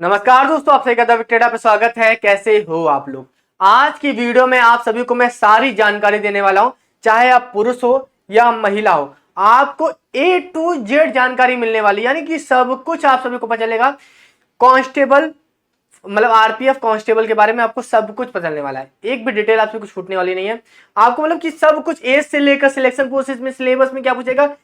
नमस्कार दोस्तों, आप सभी का विक्टेडा पे स्वागत है। कैसे हो आप लोग। आज की वीडियो में आप सभी को मैं सारी जानकारी देने वाला हूं, चाहे आप पुरुष हो या महिला हो, आपको A to Z जानकारी मिलने वाली, यानी कि सब कुछ आप सभी को पता चलेगा। कांस्टेबल मतलब आरपीएफ कांस्टेबल के बारे में आपको सब कुछ पता चलने वाला है, एक भी डिटेल आपसे कुछ छूटने वाली नहीं है। आपको मतलब कि सब कुछ एज से लेकर सिलेक्शन प्रोसेस में, सिलेबस में क्या पूछेगा,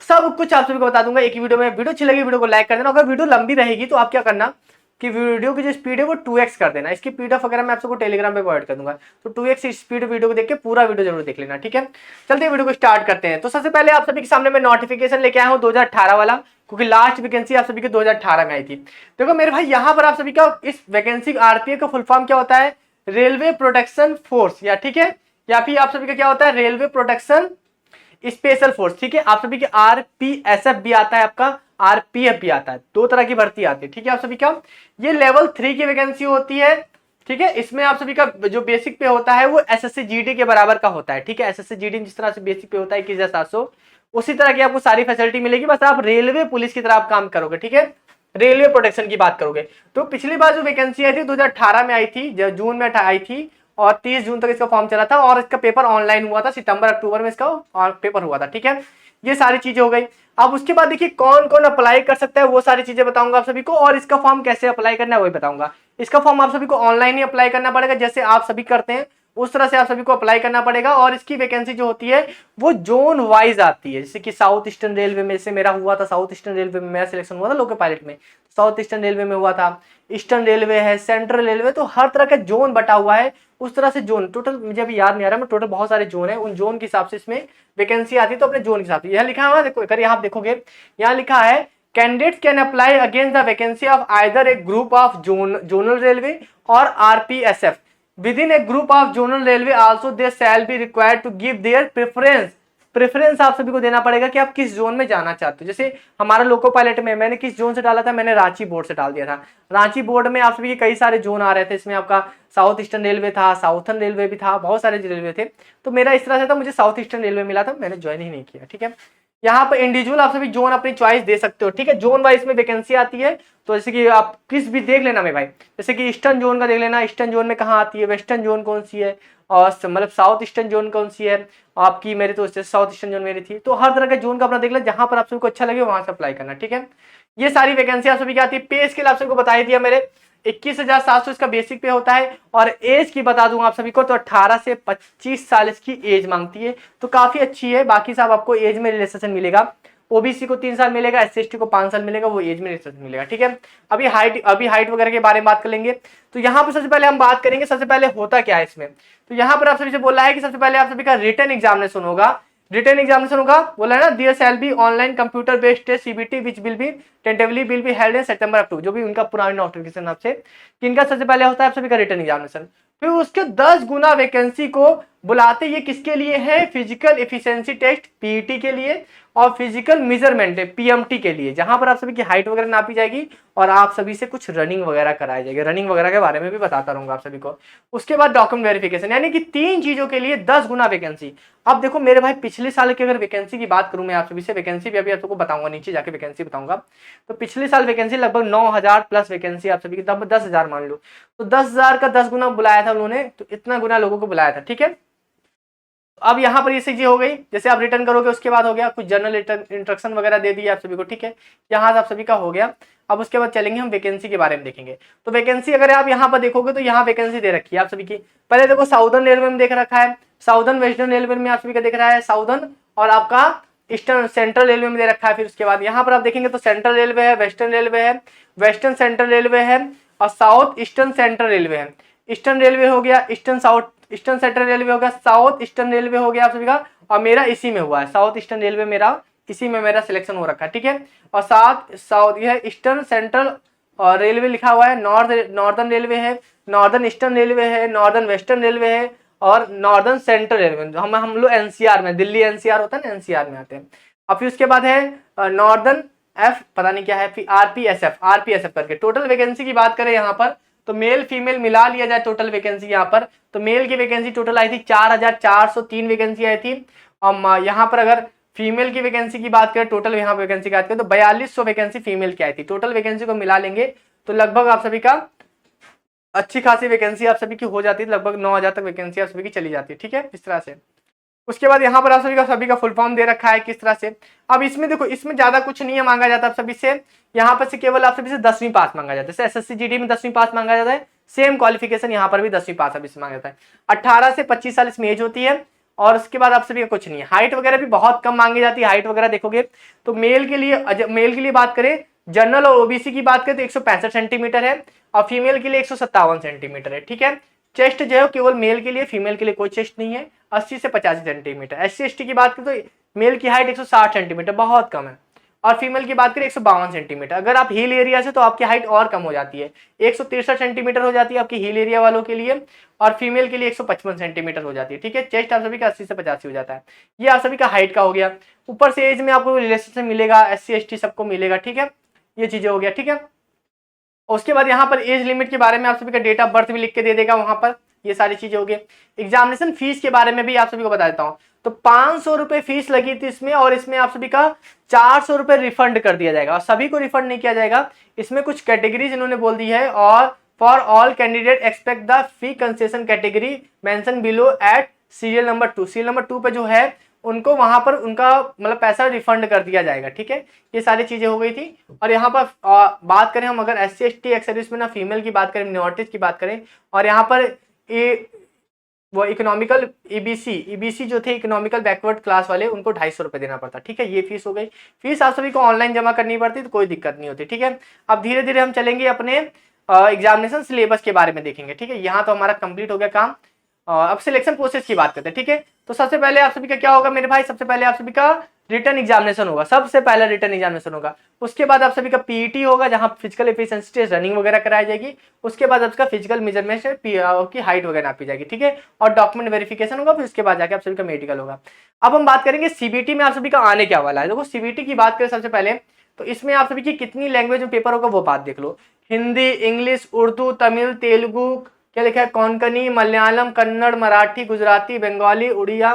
सब कुछ आप सभी को बता दूंगा एक ही वीडियो में। वीडियो अच्छी लगी वीडियो को लाइक कर देना। अगर वीडियो लंबी रहेगी तो आप क्या करना कि वीडियो की जो स्पीड है वो 2x कर देना। इसकी पीडीएफ वगैरह मैं आप सबको टेलीग्राम पे प्रोवाइड कर दूंगा, तो 2x स्पीड वीडियो को देख के पूरा वीडियो जरूर देख लेना, ठीक है। चलते हैं वीडियो को स्टार्ट करते हैं। तो सबसे पहले आप सभी के सामने मैं नोटिफिकेशन लेके आया हूँ 2018 वाला, क्योंकि लास्ट वैकेंसी आप सभी की 2018 में आई थी। देखो मेरे भाई, यहाँ पर आप सभी का इस वैकेंसी आरपीएफ का फुल फॉर्म क्या होता है, रेलवे प्रोटेक्शन फोर्स, या ठीक है, या फिर आप सभी का क्या होता है, रेलवे प्रोटेक्शन स्पेशल फोर्स, ठीक है। आप सभी के आरपीएसएफ भी आता है, आपका आरपीएफ भी आता है, दो तरह की भर्ती आती है, ठीक है। आप सभी का ये लेवल 3 की वैकेंसी होती है, ठीक है। इसमें आप सभी का जो बेसिक पे होता है वो एसएससी जीडी के बराबर का होता है, ठीक है। एसएससी जीडी जिस तरह से बेसिक पे होता है 21,700, उसी तरह की आपको सारी फैसिलिटी मिलेगी, बस आप रेलवे पुलिस की तरह आप काम करोगे, ठीक है। रेलवे प्रोटेक्शन की बात करोगे तो पिछली बार जो वैकेंसी आई थी 2018 में आई थी, जून में आई थी, और 30 जून तक इसका फॉर्म चला था, और इसका पेपर ऑनलाइन हुआ था, सितंबर अक्टूबर में इसका पेपर हुआ था, ठीक है। ये सारी चीजें हो गई। अब उसके बाद देखिए कौन कौन अप्लाई कर सकता है, वो सारी चीजें बताऊंगा आप सभी को, और इसका फॉर्म कैसे अप्लाई करना है वही बताऊंगा। इसका फॉर्म आप सभी को ऑनलाइन ही अप्लाई करना पड़ेगा, जैसे आप सभी करते हैं उस तरह से आप सभी को अप्लाई करना पड़ेगा। और इसकी वैकेंसी जो होती है वो जोन वाइज आती है, जैसे कि साउथ ईस्टर्न रेलवे में से मेरा हुआ था, साउथ ईस्टर्न रेलवे में मेरा सिलेक्शन हुआ था लोको पायलट में, साउथ ईस्टर्न रेलवे में हुआ था, ईस्टर्न रेलवे है, सेंट्रल रेलवे, तो हर तरह का जोन बटा हुआ है। उस तरह से जोन टोटल मुझे अभी याद नहीं आ रहा, मैं टोटल बहुत सारे जोन है, उन जोन के हिसाब से इसमें वैकेंसी आती है। तो अपने जोन के हिसाब से यह लिखा हुआ है, देखो अगर यहाँ आप देखोगे, यहाँ लिखा है candidates can apply against the vacancy of either A group of zonal railway और RPSF within a group of zonal railway also they shall be required to give their preference आप सभी को देना पड़ेगा कि आप किस जोन में जाना चाहते हो। जैसे हमारा लोको पायलट में मैंने किस जोन से डाला था, मैंने रांची बोर्ड से डाल दिया था। रांची बोर्ड में आप सभी के कई सारे जोन आ रहे थे, इसमें आपका साउथ ईस्टर्न रेलवे था, साउथर्न रेलवे भी था, बहुत सारे रेलवे थे। तो मेरा इस तरह से था, मुझे साउथ ईस्टर्न रेलवे मिला था, मैंने ज्वाइन ही नहीं किया, ठीक है। यहाँ पर इंडिविजुअल आप सभी जोन अपनी चॉइस दे सकते हो, ठीक है। जोन वाइज में वैकेंसी आती है, तो जैसे कि आप किस भी देख लेना मेरे भाई, जैसे कि ईस्टर्न जोन का देख लेना, ईस्टर्न जोन में कहाँ आती है, वेस्टर्न जोन कौन सी है, और मतलब साउथ ईस्टर्न जोन कौन सी है आपकी। मेरे तो साउथ ईस्टर्न जोन मेरी थी, तो हर तरह के जोन का अपना देख लेना, जहां पर आप सबको अच्छा लगे वहां से अप्लाई करना, ठीक है। ये सारी वैकेंसी आप सभी की आती है। पे स्केल आप सबको बता ही दिया मेरे, 21,700 इसका बेसिक पे होता है। और एज की बता दूं आप सभी को, तो 18 से 25 साल इसकी एज मांगती है, तो काफी अच्छी है। बाकी साहब आपको एज में रिलैक्सेशन मिलेगा, ओबीसी को 3 साल मिलेगा, एससी को 5 साल मिलेगा, वो एज में रिलैक्सेशन मिलेगा, ठीक है। अभी हाइट वगैरह के बारे में बात कर लेंगे। तो यहाँ पर सबसे पहले हम बात करेंगे, सबसे पहले होता क्या है इसमें। तो यहाँ पर आप सभी से बोला है कि सबसे पहले आप सभी का रिटन एग्जामिनेशन होगा, रिटन एग्जामिनेशन होगा, बोला है ना, there shall be online computer based test CBT which will be tentatively will be held in September October, जो भी उनका पुराना नोटिफिकेशन आपसे, इनका सबसे पहले होता है आप सभी का रिटन एग्जामिनेशन। फिर उसके 10 गुना वैकेंसी को बुलाते, ये किसके लिए है, फिजिकल एफिशिएंसी टेस्ट पीईटी के लिए, और फिजिकल मेजरमेंट पीएमटी के लिए, जहां पर आप सभी की हाइट वगैरह नापी जाएगी, और आप सभी से कुछ रनिंग वगैरह कराई जाएगी। रनिंग वगैरह के बारे में भी बताता रहूंगा आप सभी को। उसके बाद डॉक्यूमेंट वेरिफिकेशन, यानी कि 3 चीजों के लिए 10 गुना वैकेंसी। अब देखो मेरे भाई, पिछले साल की अगर वैकेंसी की बात करूं मैं आप सभी से, वैकेंसी भी अभी आपको बताऊंगा, नीचे जाके वैकेंसी बताऊंगा। तो पिछले साल वैकेंसी लगभग 9,000 प्लस वैकेंसी आप सभी की, तब 10,000 मान लो, तो 10,000 का 10 गुना बुलाया था उन्होंने, तो इतना गुना लोगों को बुलाया था, ठीक है। अब यहाँ पर ये चीजें हो गई, जैसे आप रिटर्न करोगे उसके बाद हो गया कुछ जनरल इंस्ट्रक्शन वगैरह दे दिए आप सभी को, ठीक है। यहाँ से आप सभी का हो गया। अब उसके बाद चलेंगे हम वैकेंसी के बारे में देखेंगे। तो वैकेंसी अगर आप यहाँ पर देखोगे तो यहाँ वैकेंसी दे रखी है आप सभी की। पहले देखो साउदर्न रेलवे में देख रखा है, साउदर्न वेस्टर्न रेलवे में आप सभी का देख रहा है, साउदर्न और आपका ईस्टर्न सेंट्रल रेलवे में दे रखा है। फिर उसके बाद यहाँ पर आप देखेंगे तो सेंट्रल रेलवे है, वेस्टर्न रेलवे है, वेस्टर्न सेंट्रल रेलवे है, और साउथ ईस्टर्न सेंट्रल रेलवे है। ईस्टर्न रेलवे हो गया, ईस्टर्न सेंट्रल रेलवे हो गया, साउथ ईस्टर्न रेलवे हो गया आप सभी का, और मेरा इसी में हुआ है, साउथ ईस्टर्न रेलवे मेरा इसी में मेरा सिलेक्शन हो रखा है, ठीक है। और साउथ यह ईस्टर्न सेंट्रल और रेलवे लिखा हुआ है, नॉर्दर्न रेलवे है, नॉर्दर्न ईस्टर्न रेलवे है, नॉर्दर्न वेस्टर्न रेलवे है, और नॉर्दर्न सेंट्रल रेलवे। हम लोग एनसीआर में, दिल्ली एनसीआर होता है ना, एनसीआर में आते हैं। और फिर उसके बाद है नॉर्दर्न एफ, पता नहीं क्या है, फिर आरपीएसएफ करके। टोटल वैकेंसी की बात करें यहाँ पर, तो मेल फीमेल मिला लिया जाए टोटल वैकेंसी यहाँ पर, तो मेल की वैकेंसी टोटल आई थी 4,403 वैकेंसी आई थी। और यहाँ पर अगर फीमेल की वैकेंसी की बात करें, टोटल यहाँ वैकेंसी की बात करें तो 4,200 वैकेंसी फीमेल की आई थी। टोटल वैकेंसी को मिला लेंगे तो लगभग आप सभी का अच्छी खासी वैकेंसी आप सभी की हो जाती है, लगभग 9,000 तक वैकेंसी आप सभी की चली जाती है। ठीक है, इस तरह से। उसके बाद यहाँ पर आप सभी का फुल फॉर्म दे रखा है किस तरह से। अब इसमें देखो, इसमें ज्यादा कुछ नहीं है मांगा जाता आप सभी से, यहाँ पर से केवल आप सभी से 10वीं पास मांगा जाता है। जैसे एसएससी जीडी में 10वीं पास मांगा जाता है, सेम क्वालिफिकेशन यहाँ पर भी 10वीं पास अभी से मांगा जाता है। 18 से 25 साल इसमें एज होती है, और उसके बाद आप सभी का कुछ नहीं है। हाइट वगैरह भी बहुत कम मांगी जाती है। हाइट वगैरह देखोगे तो मेल के लिए बात करें, जनरल और ओबीसी की बात करें तो 165 सेंटीमीटर है, और फीमेल के लिए 157 सेंटीमीटर है। ठीक है, चेस्ट जो है केवल मेल के लिए, फीमेल के लिए कोई चेस्ट नहीं है। 80 से 85 सेंटीमीटर। एससी एसटी की बात करें तो मेल की हाइट 160 सेंटीमीटर, बहुत कम है, और फीमेल की बात करें 152 सेंटीमीटर। अगर आप हिल एरिया से तो आपकी हाइट और कम हो जाती है, 163 सेंटीमीटर हो जाती है आपकी हिल एरिया वालों के लिए, और फीमेल के लिए 155 सेंटीमीटर हो जाती है। ठीक है, चेस्ट आप सभी का 80 से 85 हो जाता है। ये आप सभी का हाइट का हो गया। ऊपर से एज में आपको रिलेशन मिलेगा, एससी एसटी सबको मिलेगा। ठीक है, ये चीजें हो गया। ठीक है, उसके बाद यहाँ पर एज लिमिट के बारे में आप सभी का डेट ऑफ बर्थ भी लिख के दे देगा वहां पर, ये सारी चीजें हो गई। एग्जामिनेशन फीस के बारे में भी आप सभी को बता देता हूँ। तो 500 रुपए फीस लगी थी इसमें, और इसमें आप सभी का 400 रुपए रिफंड कर दिया जाएगा, और सभी को रिफंड नहीं किया जाएगा। इसमें कुछ कैटेगरीज इन्होंने बोल दी है, और for all candidate expect the fee concession category mention below at serial number 2। Serial number 2 पे जो है उनको वहां पर उनका मतलब पैसा रिफंड कर दिया जाएगा। ठीक है, ये सारी चीजें हो गई थी। और यहाँ पर बात करें हम, अगर एससी एसटी एक्स सर्विस में ना फीमेल की बात करें, मिनोरिटीज की बात करें, और यहाँ पर वो इकोनॉमिकल ईबीसी जो थे इकोनॉमिकल बैकवर्ड क्लास वाले, उनको 250 रुपए देना पड़ता। ठीक है, ये फीस हो गई। फीस आप सभी को ऑनलाइन जमा करनी पड़ती, तो कोई दिक्कत नहीं होती। ठीक है, अब धीरे धीरे हम चलेंगे अपने एग्जामिनेशन सिलेबस के बारे में देखेंगे। ठीक है, यहाँ तो हमारा कंप्लीट हो गया काम। अब सिलेक्शन प्रोसेस की बात करते हैं। ठीक है, तो सबसे पहले आप सभी का क्या होगा मेरे भाई, सबसे पहले आप सभी का रिटन एग्जामिनेशन होगा, सबसे पहला रिटन एग्जामिनेशन होगा। उसके बाद आप सभी का पीईटी होगा, जहां फिजिकल एफिशिएंसी टेस्ट, रनिंग वगैरह कराई जाएगी। उसके बाद आपका फिजिकल मेजरमेंट की हाइट वगैरह नापी जाएगी। ठीक है, और डॉक्यूमेंट वेरिफिकेशन होगा, फिर उसके बाद जाके आप सभी का मेडिकल होगा। अब हम बात करेंगे सीबीटी में आप सभी का आने क्या वाला है। देखो सीबीटी की बात करें सबसे पहले, तो इसमें आप सभी की कितनी लैंग्वेज में पेपर होगा वो बात देख लो। हिंदी, इंग्लिश, उर्दू, तमिल, तेलुगु, क्या लिखा है, कोंकणी, मलयालम, कन्नड़, मराठी, गुजराती, बंगाली, उड़िया,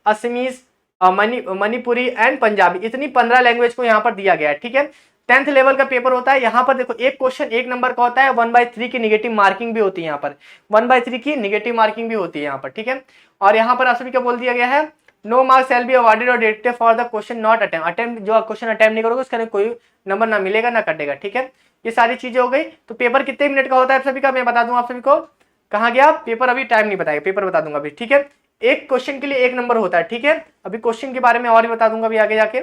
असमीज, मणिपुरी एंड पंजाबी, इतनी 15 लैंग्वेज को यहाँ पर दिया गया है। ठीक है, 10th लेवल का पेपर होता है। यहाँ पर देखो एक क्वेश्चन 1 नंबर का होता है, 1/3 की निगेटिव मार्किंग भी होती है। यहाँ पर 1/3 की निगेटिव मार्किंग भी होती है यहाँ पर। ठीक है, और यहाँ पर आप सभी क्या बोल दिया गया है, no marks shall be awarded और डेटेड for the question not attempt. जो क्वेश्चन अटेम्प्ट नहीं करोगे उसका कोई नंबर ना मिलेगा ना कटेगा। ठीक है, ये सारी चीजें हो गई। तो पेपर कितने मिनट का होता है आप सभी का मैं बता दूं आप सभी को। कहाँ गया पेपर, अभी टाइम नहीं बताएगा, पेपर बता दूंगा अभी। ठीक है, एक क्वेश्चन के लिए 1 नंबर होता है। ठीक है, अभी क्वेश्चन के बारे में और भी बता दूंगा अभी आगे जाके।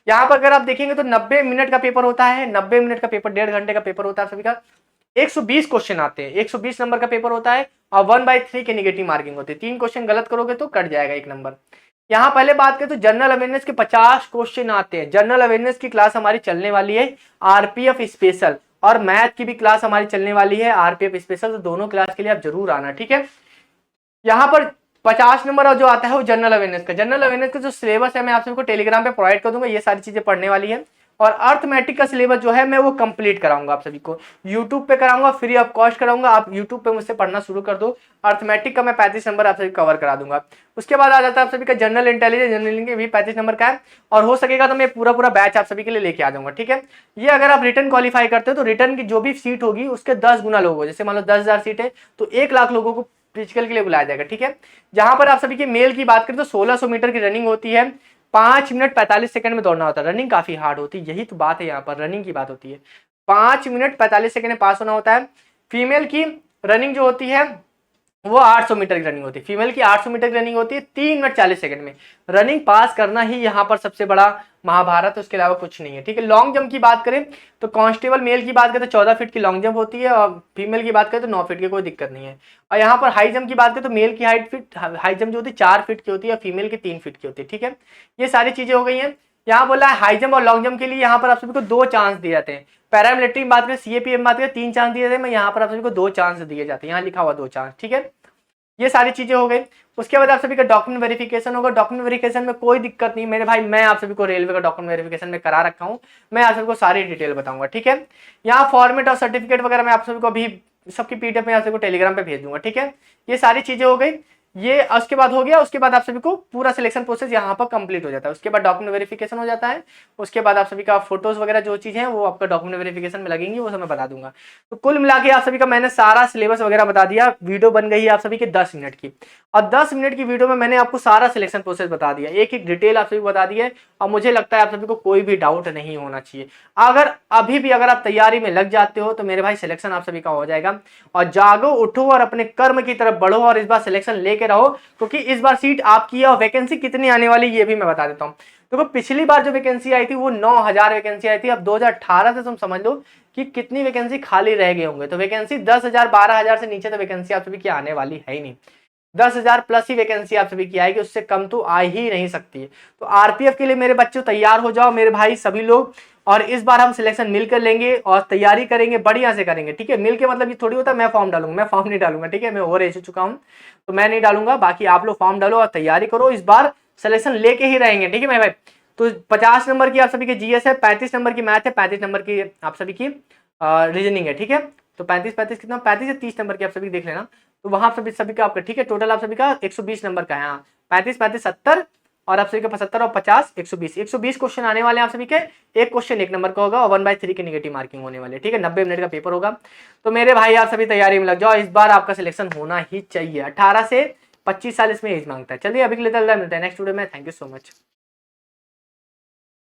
यहाँ पर अगर आप देखेंगे तो 90 मिनट का पेपर होता है। 90 मिनट का पेपर, 1.5 घंटे का पेपर होता है सभी का। 120 क्वेश्चन आते हैं, 120 नंबर का पेपर होता है, और 1/3 की निगेटिव मार्किंग होती है। 3 क्वेश्चन गलत करोगे तो कट जाएगा 1 नंबर। यहाँ पहले बात करें तो जनरल अवेयरनेस के 50 क्वेश्चन आते हैं। जनरल अवेयरनेस की क्लास हमारी चलने वाली है, आरपीएफ स्पेशल, और मैथ की भी क्लास हमारी चलने वाली है, आरपीएफ स्पेशल। तो दोनों क्लास के लिए आप जरूर आना। ठीक है, यहाँ पर 50 नंबर जो आता है वो जनरल अवेयरनेस का। जनरल अवेयरनेस का जो सिलेबस है मैं आप सबको टेलीग्राम पे प्रोवाइड कर दूंगा, ये सारी चीजें पढ़ने वाली है। और अर्थमेटिक का सिलेबस जो है मैं वो कंप्लीट कराऊंगा आप सभी को, यूट्यूब पे कराऊंगा, फ्री ऑफ कॉस्ट कराऊंगा। आप यूट्यूब पे मुझसे पढ़ना शुरू कर दो। अर्थमेटिक का मैं 35 नंबर आप सभी कवर करा दूंगा। उसके बाद आ जाता है आप सभी का जनरल इंटेलिजेंस। जनरल इंटेलिजेंस भी 35 नंबर का है, और हो सकेगा तो मैं पूरा बैच आप सभी के लिए लेके आ जाऊंगा। ठीक है, ये अगर आप रिटर्न क्वालिफाई करते हो तो रिटर्न की जो भी सीट होगी उसके 10 गुना लोग हो। जैसे मान लो 10,000 सीट है तो 1 लाख लोगों को फिजिकल के लिए बुलाया जाएगा। ठीक है, जहां पर आप सभी के मेल की बात करें तो 1600 मीटर की रनिंग होती है, 5 मिनट 45 सेकंड में दौड़ना होता है। रनिंग काफी हार्ड होती है, यही तो बात है, यहाँ पर रनिंग की बात होती है। 5 मिनट 45 सेकंड में पास होना होता है। फीमेल की रनिंग जो होती है वो 800 मीटर की रनिंग होती है। फीमेल की 800 मीटर की रनिंग होती है 3 मिनट 40 सेकंड में। रनिंग पास करना ही यहाँ पर सबसे बड़ा महाभारत, उसके अलावा कुछ नहीं है। ठीक है, लॉन्ग जंप की बात करें तो कांस्टेबल मेल की बात करें तो 14 फीट की लॉन्ग जंप होती है, और फीमेल की बात करें तो 9 फीट की, कोई दिक्कत नहीं है। और यहाँ पर हाई जंप की बात करें तो मेल की हाई जंप जो होती है 4 फीट की होती है, फीमेल की 3 फीट की होती है। ठीक है, ये सारी चीजें हो गई हैं। यहाँ बोला है हाई जंप और लॉन्ग जंप के लिए यहाँ पर आप सभी को 2 चांस दिए जाते हैं। पैरामिलिट्री में बात करें, सीएपीएफ में बात करें 3 चांस दिए जाते हैं, मैं यहाँ पर आप सभी को 2 चांस दिए जाते हैं, यहाँ लिखा हुआ 2 चांस। ठीक है, ये सारी चीजें हो गई। उसके बाद आप सभी का डॉक्यूमेंट वेरिफिकेशन होगा। डॉक्यूमेंट वेरिफिकेशन में कोई दिक्कत नहीं मेरे भाई, मैं आप सभी को रेलवे का डॉक्यूमेंट वेरिफिकेशन में करा रखा हूं, मैं आप सभी को सारी डिटेल बताऊंगा। ठीक है, यहाँ फॉर्मेट और सर्टिफिकेट वगैरह मैं आप सभी को अभी सबकी पीडीएफ में आप सभी को टेलीग्राम पे भेज दूंगा। ठीक है, ये सारी चीजें हो गई। ये उसके बाद हो गया। उसके बाद आप सभी को पूरा सिलेक्शन प्रोसेस यहाँ पर कंप्लीट हो जाता है। उसके बाद डॉक्यूमेंट वेरिफिकेशन हो जाता है। उसके बाद आप सभी का फोटोज वगैरह जो चीज़ है वो आपका डॉक्यूमेंट वेरिफिकेशन में लगेंगी, वो सब मैं बता दूंगा। तो कुल मिला के आप सभी का मैंने सारा सिलेबस वगैरह बता दिया। वीडियो बन गई है आप सभी के 10 मिनट की, और 10 मिनट की वीडियो में मैंने आपको सारा सिलेक्शन प्रोसेस बता दिया, एक एक डिटेल आप सभी को बता दी है। और मुझे लगता है आप सभी को कोई भी डाउट नहीं होना चाहिए। अगर अभी भी अगर आप तैयारी में लग जाते हो तो मेरे भाई सिलेक्शन आप सभी का हो जाएगा। और जागो, उठो और अपने कर्म की तरफ बढ़ो और इस बार सिलेक्शन लेके रहो, क्योंकि इस बार सीट आपकी है और वैकेंसी कितनी आने वाली ये भी मैं बता देता हूँ। देखो पिछली बार जो वैकेंसी आई थी वो 9000 वैकेंसी आई थी। अब 2018 से तुम समझ लो कि कितनी वैकेंसी खाली रह गए होंगे। तो वैकेंसी 10,000 12,000 से नीचे तो वैकेंसी आप सभी की आने वाली है ही नहीं। 10,000 प्लस ही वैकेंसी आप सभी की आएगी, उससे कम तो आ ही नहीं सकती है। तो आरपीएफ के लिए मेरे बच्चों तैयार हो जाओ मेरे भाई सभी लोग। और इस बार हम सिलेक्शन मिलकर लेंगे और तैयारी करेंगे, बढ़िया से करेंगे, ठीक है। मिलके मतलब ये थोड़ी होता है मैं फॉर्म डालूंगा, मैं फॉर्म नहीं डालूंगा, ठीक है। मैं ओवर एज हो चुका हूँ तो मैं नहीं डालूंगा। बाकी आप लोग फॉर्म डालो और तैयारी करो, इस बार सिलेक्शन लेके ही रहेंगे, ठीक है मेरे भाई। तो 50 नंबर की आप सभी की जीएस है, 35 नंबर की मैथ है, 35 नंबर की आप सभी की रीजनिंग है, ठीक है। तो 35 कितना, 35 से 30 नंबर की आप सभी देख लेना। तो वहां सभी सभी का आपका, ठीक है, टोटल आप सभी का 120 नंबर का है। हाँ 35 35 70 और आप सभी का 75 और 50 120 क्वेश्चन आने वाले हैं आप सभी के। एक क्वेश्चन 1 नंबर का होगा और 1/3 की नेगेटिव मार्किंग होने वाली है, ठीक है। 90 मिनट का पेपर होगा। तो मेरे भाई आप सभी तैयारी में लग जाओ, इस बार आपका सिलेक्शन होना ही चाहिए। 18 से 25 साल इसमें एज मांगता है। चलिए अभी के लिए मिलता है नेक्स्ट वीडियो में। Thank you so much.